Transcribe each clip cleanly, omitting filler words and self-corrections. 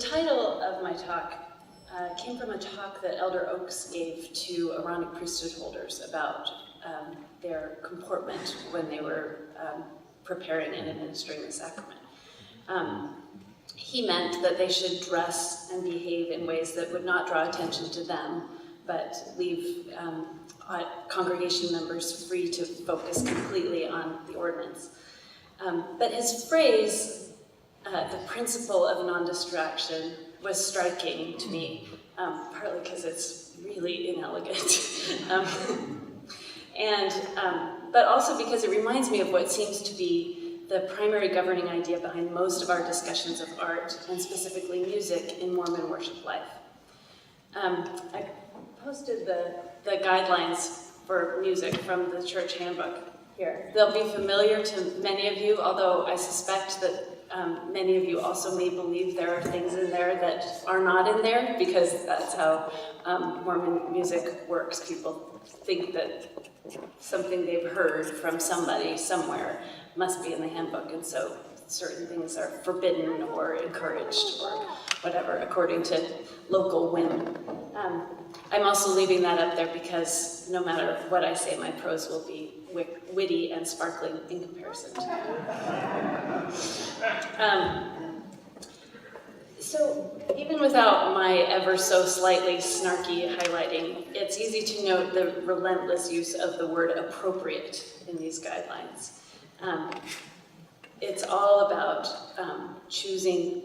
title of my talk came from a talk that Elder Oaks gave to Aaronic priesthood holders about their comportment when they were preparing and administering the sacrament. He meant that they should dress and behave in ways that would not draw attention to them, but leave congregation members free to focus completely on the ordinance. But his phrase, the principle of non-distraction, was striking to me, partly because it's really inelegant, but also because it reminds me of what seems to be the primary governing idea behind most of our discussions of art, and specifically music, in Mormon worship life. I posted the guidelines for music from the church handbook here. They'll be familiar to many of you, although I suspect that many of you also may believe there are things in there that are not in there, because that's how Mormon music works. People think that something they've heard from somebody somewhere must be in the handbook, and so certain things are forbidden or encouraged or whatever, according to local whim. I'm also leaving that up there because no matter what I say, my prose will be witty and sparkling in comparison to So even without my ever so slightly snarky highlighting, it's easy to note the relentless use of the word appropriate in these guidelines. It's all about choosing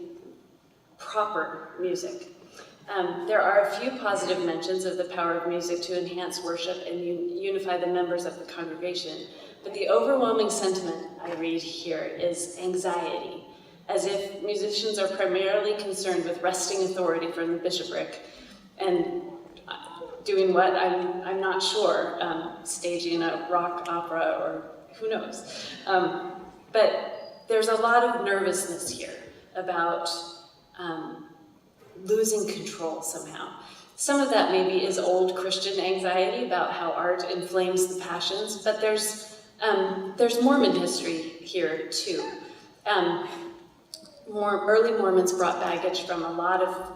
proper music. There are a few positive mentions of the power of music to enhance worship and unify the members of the congregation, but the overwhelming sentiment I read here is anxiety, as if musicians are primarily concerned with wresting authority from the bishopric and doing what, I'm not sure, staging a rock opera or who knows. But there's a lot of nervousness here about losing control somehow. Some of that maybe is old Christian anxiety about how art inflames the passions, but there's Mormon history here too. Early Mormons brought baggage from a lot of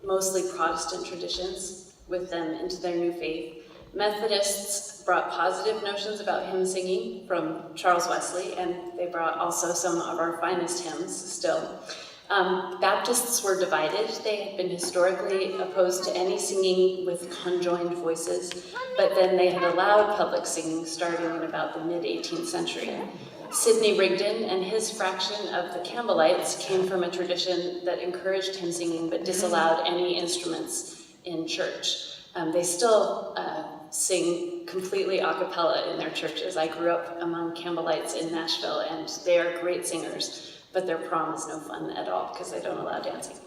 mostly Protestant traditions with them into their new faith. Methodists brought positive notions about hymn singing from Charles Wesley, and they brought also some of our finest hymns still. Baptists were divided. They had been historically opposed to any singing with conjoined voices, but then they had allowed public singing starting in about the mid-18th century. Sidney Rigdon and his fraction of the Campbellites came from a tradition that encouraged hymn singing but disallowed any instruments in church. They still sing completely a cappella in their churches. I grew up among Campbellites in Nashville, and they are great singers, but their prom is no fun at all because they don't allow dancing.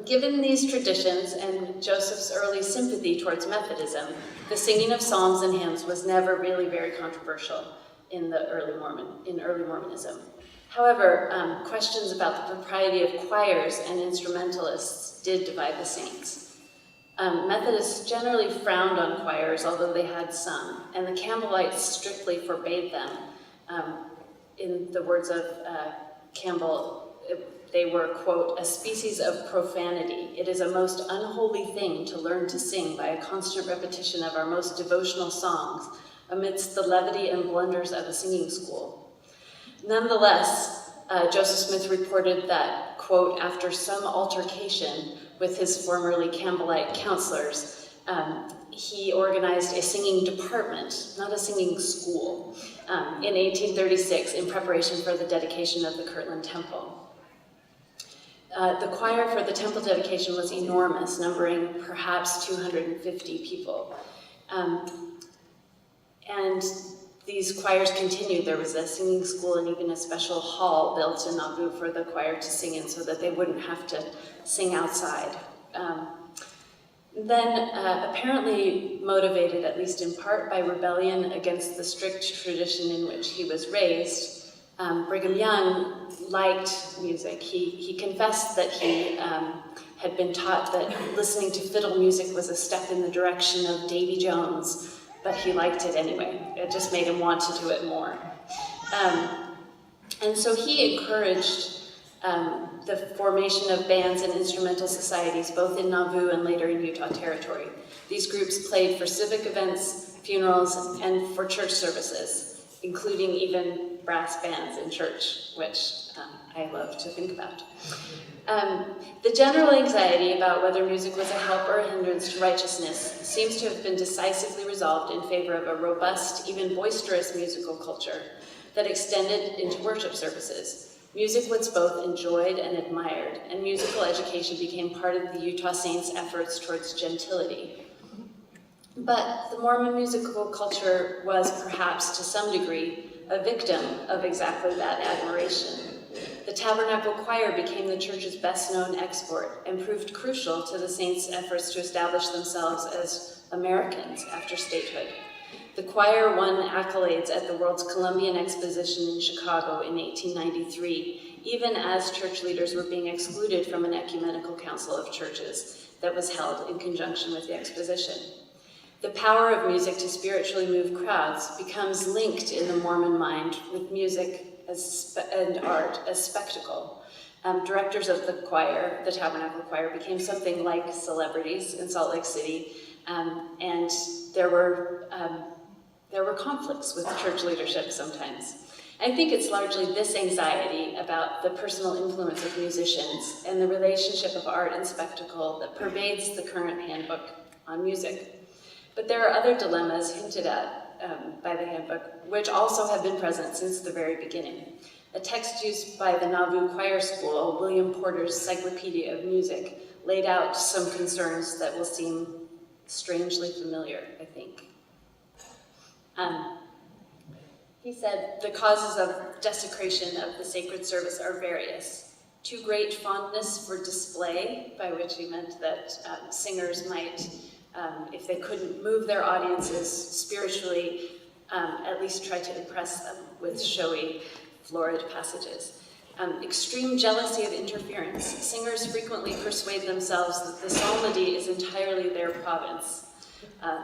Given these traditions and Joseph's early sympathy towards Methodism, the singing of psalms and hymns was never really very controversial in early Mormonism. However, questions about the propriety of choirs and instrumentalists did divide the saints. Methodists generally frowned on choirs, although they had some, and the Campbellites strictly forbade them. In the words of Campbell, they were, quote, a species of profanity. It is a most unholy thing to learn to sing by a constant repetition of our most devotional songs amidst the levity and blunders of a singing school. Nonetheless, Joseph Smith reported that, quote, after some altercation with his formerly Campbellite counselors, he organized a singing department, not a singing school, in 1836 in preparation for the dedication of the Kirtland Temple. The choir for the temple dedication was enormous, numbering perhaps 250 people. And these choirs continued. There was a singing school and even a special hall built in Nauvoo for the choir to sing in so that they wouldn't have to sing outside. Then, apparently motivated, at least in part, by rebellion against the strict tradition in which he was raised, Brigham Young liked music. He confessed that he had been taught that listening to fiddle music was a step in the direction of Davy Jones, but he liked it anyway. It just made him want to do it more. And so he encouraged the formation of bands and instrumental societies, both in Nauvoo and later in Utah Territory. These groups played for civic events, funerals, and for church services, including even brass bands in church, which I love to think about. The general anxiety about whether music was a help or a hindrance to righteousness seems to have been decisively resolved in favor of a robust, even boisterous musical culture that extended into worship services. Music was both enjoyed and admired, and musical education became part of the Utah Saints' efforts towards gentility. But the Mormon musical culture was, perhaps to some degree, a victim of exactly that admiration. The Tabernacle Choir became the church's best-known export and proved crucial to the Saints' efforts to establish themselves as Americans after statehood. The choir won accolades at the World's Columbian Exposition in Chicago in 1893, even as church leaders were being excluded from an ecumenical council of churches that was held in conjunction with the exposition. The power of music to spiritually move crowds becomes linked in the Mormon mind with music and art as spectacle. Directors of the choir, the Tabernacle Choir, became something like celebrities in Salt Lake City, and there were conflicts with church leadership sometimes. I think it's largely this anxiety about the personal influence of musicians and the relationship of art and spectacle that pervades the current handbook on music. But there are other dilemmas hinted at by the handbook, which also have been present since the very beginning. A text used by the Nauvoo Choir School, William Porter's Cyclopedia of Music, laid out some concerns that will seem strangely familiar, I think. He said, the causes of desecration of the sacred service are various. Too great fondness for display, by which he meant that singers might, if they couldn't move their audiences spiritually, at least try to impress them with showy, florid passages. Extreme jealousy of interference. Singers frequently persuade themselves that the psalmody is entirely their province.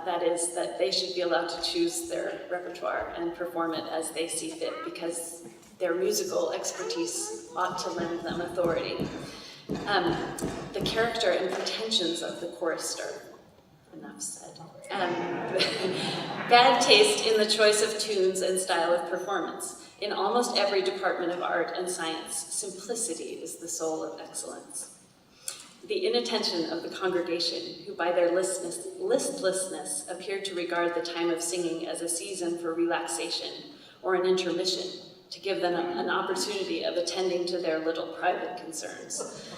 That is, that they should be allowed to choose their repertoire and perform it as they see fit, because their musical expertise ought to lend them authority. The character and pretensions of the chorister. Enough said. Bad taste in the choice of tunes and style of performance. In almost every department of art and science, simplicity is the soul of excellence. The inattention of the congregation, who by their listlessness appeared to regard the time of singing as a season for relaxation or an intermission, to give them an opportunity of attending to their little private concerns,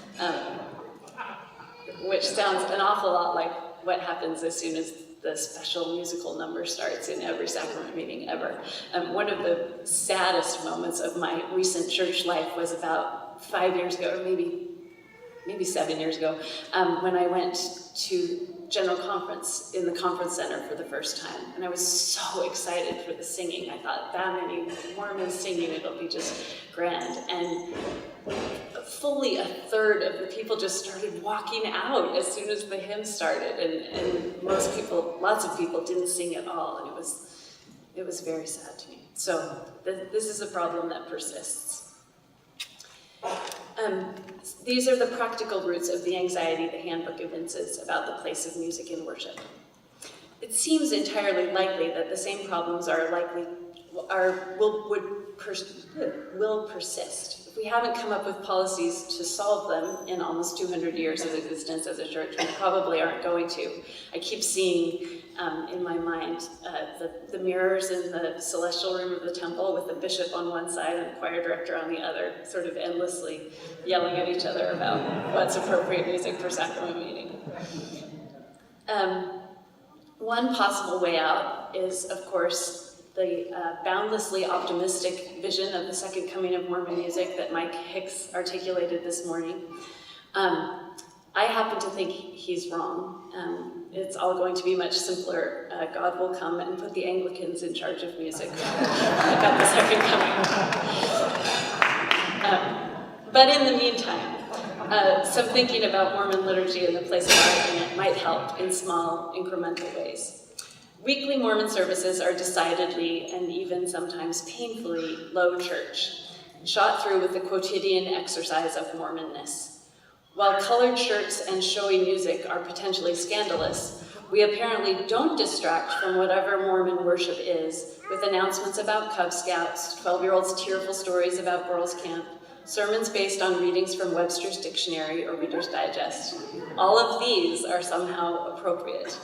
which sounds an awful lot like what happens as soon as the special musical number starts in every sacrament meeting ever. One of the saddest moments of my recent church life was about 5 years ago, or maybe 7 years ago, when I went to General Conference in the Conference Center for the first time. And I was so excited for the singing. I thought, that many Mormons singing, it'll be just grand. And fully a third of the people just started walking out as soon as the hymn started. And most people, lots of people didn't sing at all. And it was very sad to me. So this is a problem that persists. These are the practical roots of the anxiety the handbook evinces about the place of music in worship. It seems entirely likely that the same problems will persist. If we haven't come up with policies to solve them in almost 200 years of existence as a church, we probably aren't going to. I keep seeing in my mind the mirrors in the celestial room of the temple with the bishop on one side and the choir director on the other, sort of endlessly yelling at each other about what's appropriate music for sacrament meeting. One possible way out is, of course, the boundlessly optimistic vision of the second coming of Mormon music that Mike Hicks articulated this morning. I happen to think he's wrong. It's all going to be much simpler. God will come and put the Anglicans in charge of music at the second coming. But in the meantime, some thinking about Mormon liturgy and the place of art in it might help in small, incremental ways. Weekly Mormon services are decidedly and even sometimes painfully low church. shot through with the quotidian exercise of Mormonness. While colored shirts and showy music are potentially scandalous, we apparently don't distract from whatever Mormon worship is, with announcements about Cub Scouts, 12-year-olds' tearful stories about girls' camp, sermons based on readings from Webster's Dictionary or Reader's Digest. All of these are somehow appropriate.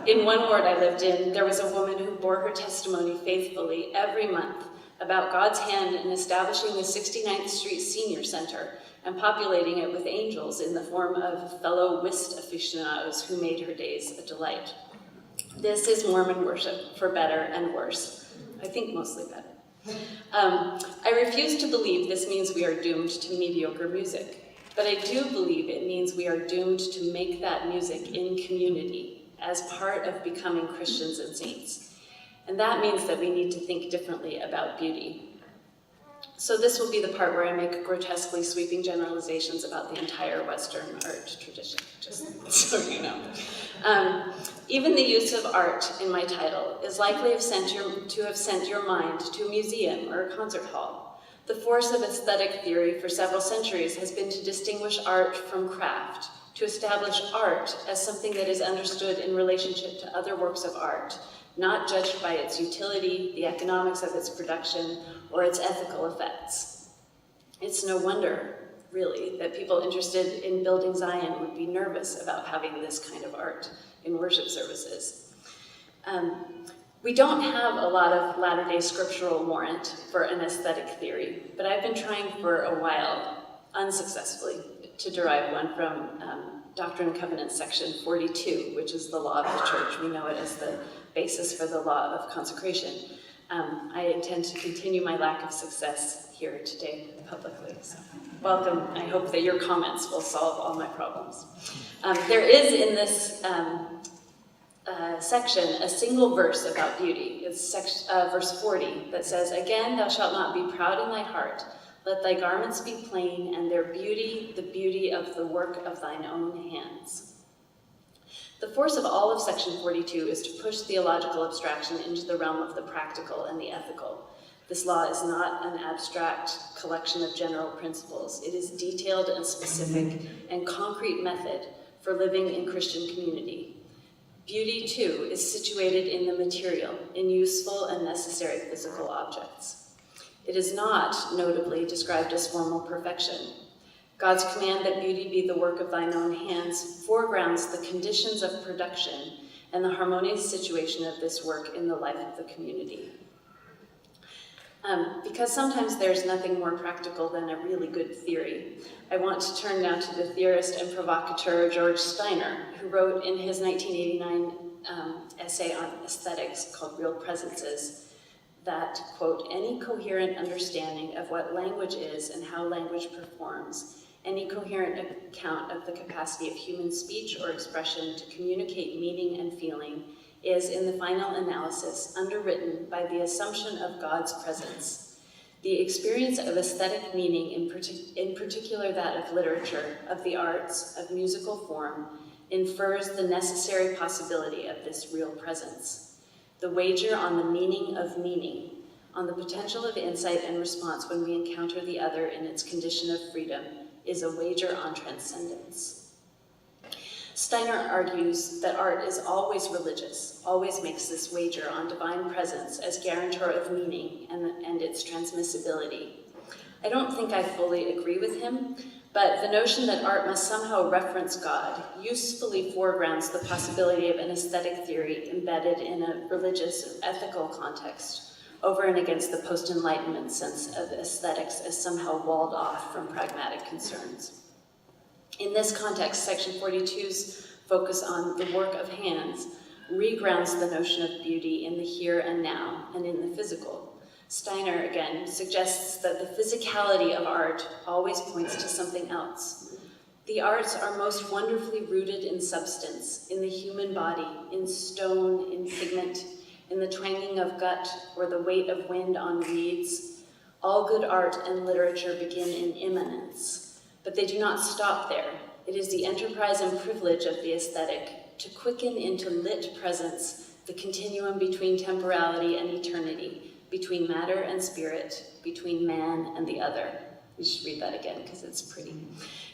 In one ward I lived in, there was a woman who bore her testimony faithfully every month about God's hand in establishing the 69th Street Senior Center and populating it with angels in the form of fellow whist aficionados who made her days a delight. This is Mormon worship, for better and worse. I think mostly better. I refuse to believe this means we are doomed to mediocre music, but I do believe it means we are doomed to make that music in community as part of becoming Christians and saints. And that means that we need to think differently about beauty. So this will be the part where I make grotesquely sweeping generalizations about the entire Western art tradition, just so you know. Even the use of art in my title is likely to have sent your mind to a museum or a concert hall. The force of aesthetic theory for several centuries has been to distinguish art from craft, to establish art as something that is understood in relationship to other works of art, not judged by its utility, the economics of its production, or its ethical effects. It's no wonder, really, that people interested in building Zion would be nervous about having this kind of art in worship services. We don't have a lot of Latter-day scriptural warrant for an aesthetic theory, but I've been trying for a while, unsuccessfully, to derive one from Doctrine and Covenants section 42, which is the law of the church. We know it as the basis for the law of consecration. I intend to continue my lack of success here today publicly. So welcome. I hope that your comments will solve all my problems. There is in this section a single verse about beauty. It's verse 40 that says, "Again, thou shalt not be proud in thy heart. Let thy garments be plain, and their beauty, the beauty of the work of thine own hands." The force of all of section 42 is to push theological abstraction into the realm of the practical and the ethical. This law is not an abstract collection of general principles. It is detailed and specific and concrete method for living in Christian community. Beauty, too, is situated in the material, in useful and necessary physical objects. It is not, notably, described as formal perfection. God's command that beauty be the work of thine own hands foregrounds the conditions of production and the harmonious situation of this work in the life of the community. Because sometimes there's nothing more practical than a really good theory, I want to turn now to the theorist and provocateur George Steiner, who wrote in his 1989 essay on aesthetics called Real Presences that, quote, "Any coherent understanding of what language is and how language performs, any coherent account of the capacity of human speech or expression to communicate meaning and feeling is, in the final analysis, underwritten by the assumption of God's presence. The experience of aesthetic meaning, in particular that of literature, of the arts, of musical form, infers the necessary possibility of this real presence. The wager on the meaning of meaning, on the potential of insight and response when we encounter the other in its condition of freedom, is a wager on transcendence." Steiner argues that art is always religious, always makes this wager on divine presence as guarantor of meaning and its transmissibility. I don't think I fully agree with him, but the notion that art must somehow reference God usefully foregrounds the possibility of an aesthetic theory embedded in a religious or ethical context, over and against the post-Enlightenment sense of aesthetics as somehow walled off from pragmatic concerns. In this context, section 42's focus on the work of hands regrounds the notion of beauty in the here and now and in the physical. Steiner, again, suggests that the physicality of art always points to something else. The arts are most wonderfully rooted in substance, in the human body, in stone, in pigment, in the twanging of gut or the weight of wind on reeds. All good art and literature begin in immanence, but they do not stop there. It is the enterprise and privilege of the aesthetic to quicken into lit presence the continuum between temporality and eternity, between matter and spirit, between man and the other. We should read that again because it's pretty.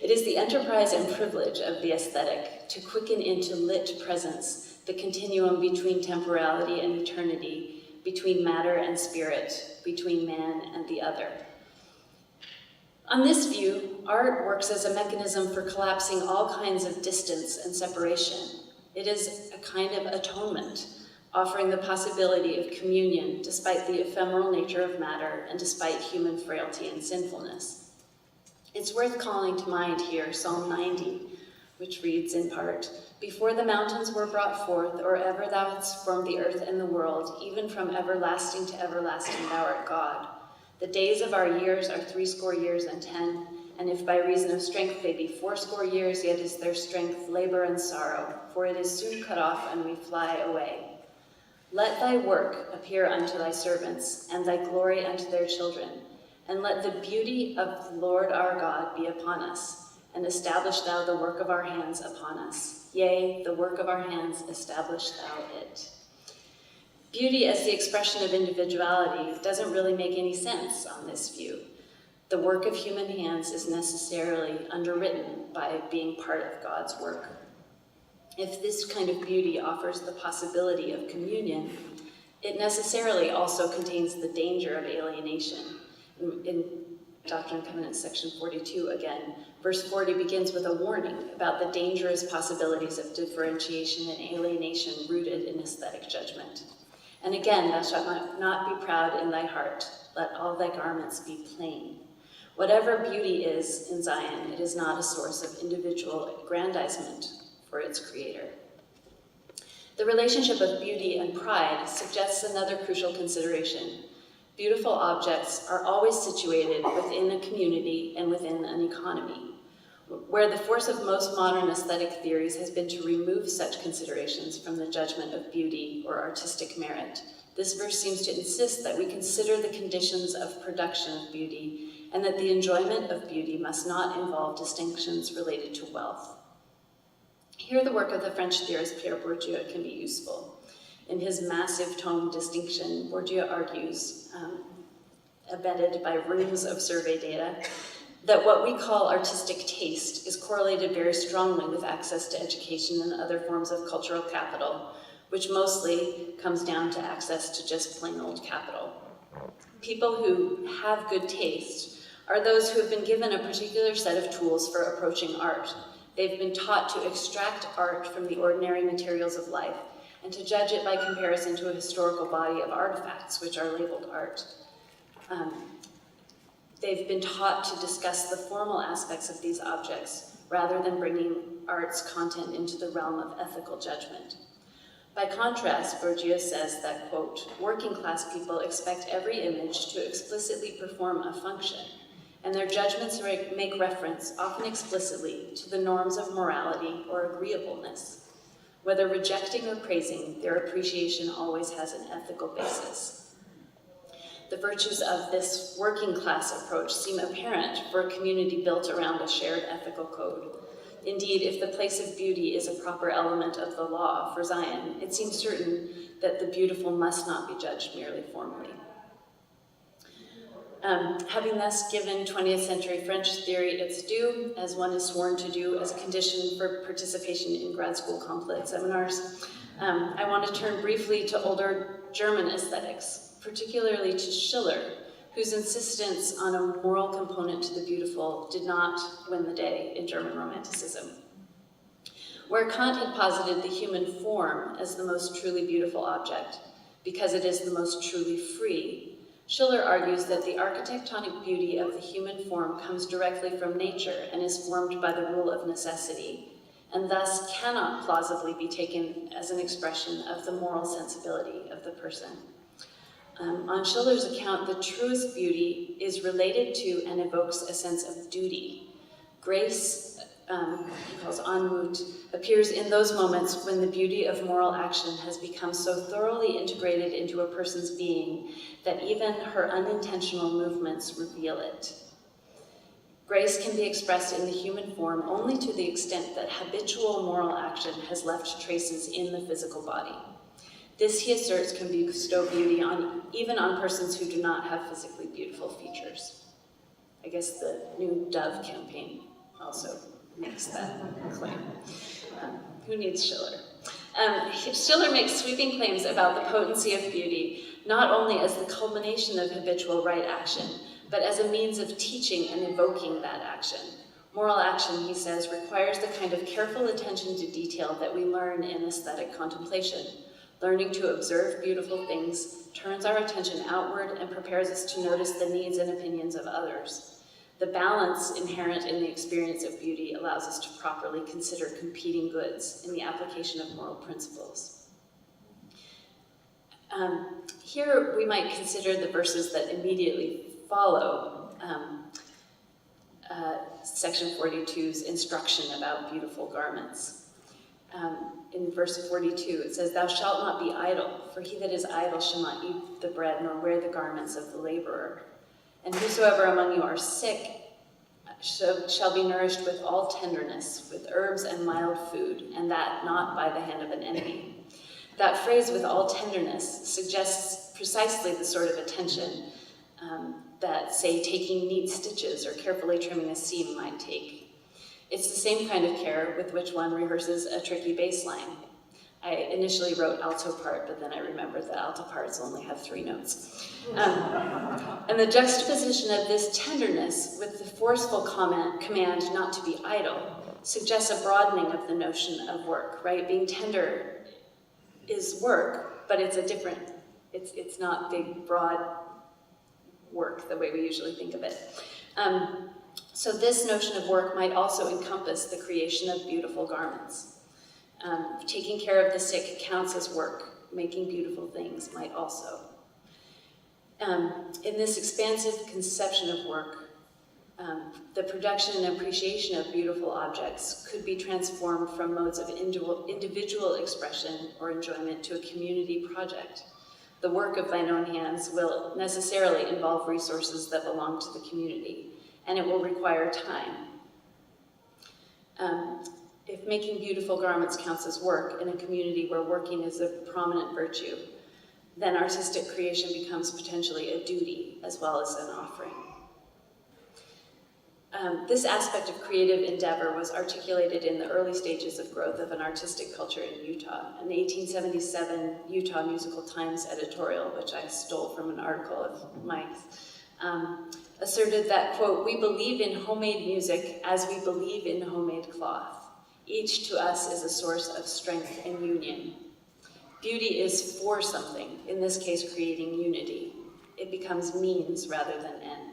It is the enterprise and privilege of the aesthetic to quicken into lit presence the continuum between temporality and eternity, between matter and spirit, between man and the other. On this view, art works as a mechanism for collapsing all kinds of distance and separation. It is a kind of atonement, offering the possibility of communion despite the ephemeral nature of matter and despite human frailty and sinfulness. It's worth calling to mind here Psalm 90, which reads in part, "Before the mountains were brought forth, or ever thou hadst formed the earth and the world, even from everlasting to everlasting thou art God. The days of our years are 80 years and 10, and if by reason of strength they be 80 years, yet is their strength labor and sorrow, for it is soon cut off and we fly away. Let thy work appear unto thy servants, and thy glory unto their children, and let the beauty of the Lord our God be upon us, and establish thou the work of our hands upon us. Yea, the work of our hands, establish thou it." Beauty as the expression of individuality doesn't really make any sense on this view. The work of human hands is necessarily underwritten by being part of God's work. If this kind of beauty offers the possibility of communion, it necessarily also contains the danger of alienation. In Doctrine and Covenants, section 42 again, verse 40 begins with a warning about the dangerous possibilities of differentiation and alienation rooted in aesthetic judgment. And again, thou shalt not be proud in thy heart, let all thy garments be plain. Whatever beauty is in Zion, it is not a source of individual aggrandizement for its creator. The relationship of beauty and pride suggests another crucial consideration. Beautiful objects are always situated within a community and within an economy. Where the force of most modern aesthetic theories has been to remove such considerations from the judgment of beauty or artistic merit, this verse seems to insist that we consider the conditions of production of beauty and that the enjoyment of beauty must not involve distinctions related to wealth. Here the work of the French theorist Pierre Bourdieu can be useful. In his massive tome Distinction, Bourdieu argues, abetted by reams of survey data, that what we call artistic taste is correlated very strongly with access to education and other forms of cultural capital, which mostly comes down to access to just plain old capital. People who have good taste are those who have been given a particular set of tools for approaching art. They've been taught to extract art from the ordinary materials of life and to judge it by comparison to a historical body of artifacts, which are labeled art. They've been taught to discuss the formal aspects of these objects rather than bringing art's content into the realm of ethical judgment. By contrast, Bourdieu says that, quote, "working class people expect every image to explicitly perform a function, and their judgments make reference, often explicitly, to the norms of morality or agreeableness. Whether rejecting or praising, their appreciation always has an ethical basis." The virtues of this working class approach seem apparent for a community built around a shared ethical code. Indeed, if the place of beauty is a proper element of the law for Zion, it seems certain that the beautiful must not be judged merely formally. Having thus given 20th century French theory its due, as one is sworn to do as a condition for participation in grad school complet seminars, I want to turn briefly to older German aesthetics, particularly to Schiller, whose insistence on a moral component to the beautiful did not win the day in German Romanticism. Where Kant had posited the human form as the most truly beautiful object, because it is the most truly free, Schiller argues that the architectonic beauty of the human form comes directly from nature and is formed by the rule of necessity, and thus cannot plausibly be taken as an expression of the moral sensibility of the person. On Schiller's account, the truest beauty is related to and evokes a sense of duty. Grace, he calls Anmut, appears in those moments when the beauty of moral action has become so thoroughly integrated into a person's being that even her unintentional movements reveal it. Grace can be expressed in the human form only to the extent that habitual moral action has left traces in the physical body. This, he asserts, can bestow beauty even on persons who do not have physically beautiful features. I guess the new Dove campaign also makes that claim. Who needs Schiller? Schiller makes sweeping claims about the potency of beauty, not only as the culmination of habitual right action, but as a means of teaching and evoking that action. Moral action, he says, requires the kind of careful attention to detail that we learn in aesthetic contemplation. Learning to observe beautiful things turns our attention outward and prepares us to notice the needs and opinions of others. The balance inherent in the experience of beauty allows us to properly consider competing goods in the application of moral principles. Here we might consider the verses that immediately follow section 42's instruction about beautiful garments. In verse 42, it says, "Thou shalt not be idle, for he that is idle shall not eat the bread nor wear the garments of the laborer. And whosoever among you are sick shall be nourished with all tenderness, with herbs and mild food, and that not by the hand of an enemy." That phrase, "with all tenderness," suggests precisely the sort of attention that, say, taking neat stitches or carefully trimming a seam might take. It's the same kind of care with which one rehearses a tricky bass line. I initially wrote alto part, but then I remembered that alto parts only have 3 notes. And the juxtaposition of this tenderness with the forceful command not to be idle suggests a broadening of the notion of work, right? Being tender is work, but it's not big, broad work the way we usually think of it. So this notion of work might also encompass the creation of beautiful garments. Taking care of the sick counts as work. Making beautiful things might also. In this expansive conception of work, the production and appreciation of beautiful objects could be transformed from modes of individual expression or enjoyment to a community project. The work of thine own hands will necessarily involve resources that belong to the community, and it will require time. If making beautiful garments counts as work in a community where working is a prominent virtue, then artistic creation becomes potentially a duty as well as an offering. This aspect of creative endeavor was articulated in the early stages of growth of an artistic culture in Utah. An 1877 Utah Musical Times editorial, which I stole from an article of Mike's, asserted that, quote, "We believe in homemade music as we believe in homemade cloth. Each to us is a source of strength and union. Beauty is for something, in this case creating unity. It becomes means rather than end."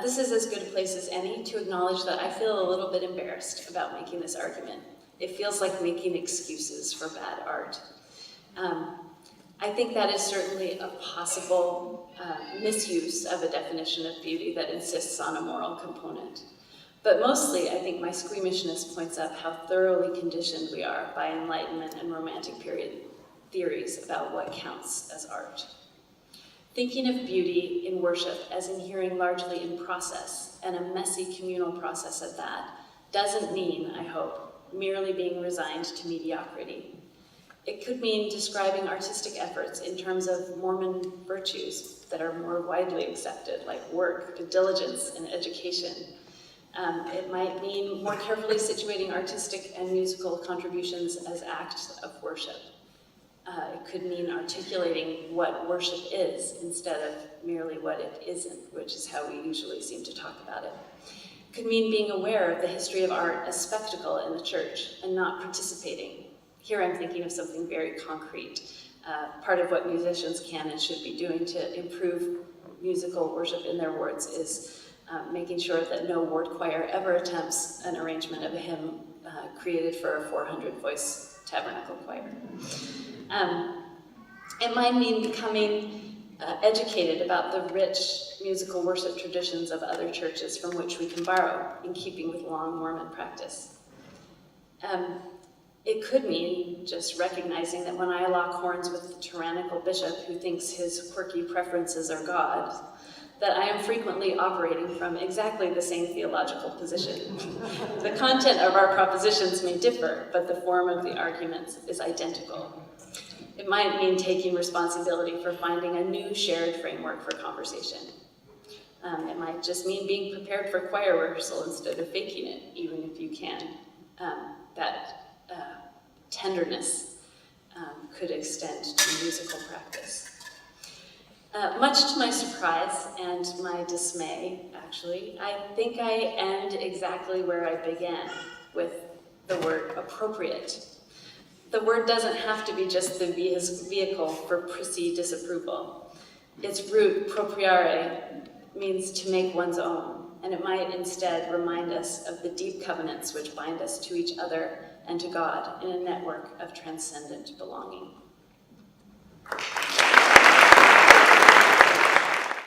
This is as good a place as any to acknowledge that I feel a little bit embarrassed about making this argument. It feels like making excuses for bad art. I think that is certainly a possible misuse of a definition of beauty that insists on a moral component. But mostly, I think my squeamishness points up how thoroughly conditioned we are by Enlightenment and Romantic period theories about what counts as art. Thinking of beauty in worship as inhering largely in process, and a messy communal process at that, doesn't mean, I hope, merely being resigned to mediocrity. It could mean describing artistic efforts in terms of Mormon virtues that are more widely accepted, like work, diligence, and education. It might mean more carefully situating artistic and musical contributions as acts of worship. It could mean articulating what worship is instead of merely what it isn't, which is how we usually seem to talk about it. It could mean being aware of the history of art as spectacle in the church and not participating. Here I'm thinking of something very concrete. Part of what musicians can and should be doing to improve musical worship in their wards is making sure that no ward choir ever attempts an arrangement of a hymn created for a 400-voice tabernacle choir. It might mean becoming educated about the rich musical worship traditions of other churches from which we can borrow, in keeping with long Mormon practice. It could mean just recognizing that when I lock horns with the tyrannical bishop who thinks his quirky preferences are God, that I am frequently operating from exactly the same theological position. The content of our propositions may differ, but the form of the arguments is identical. It might mean taking responsibility for finding a new shared framework for conversation. It might just mean being prepared for choir rehearsal instead of faking it, even if you can. Tenderness could extend to musical practice. Much to my surprise and my dismay, actually, I think I end exactly where I began, with the word appropriate. The word doesn't have to be just the vehicle for prissy disapproval. Its root, propriare, means to make one's own, and it might instead remind us of the deep covenants which bind us to each other and to God in a network of transcendent belonging.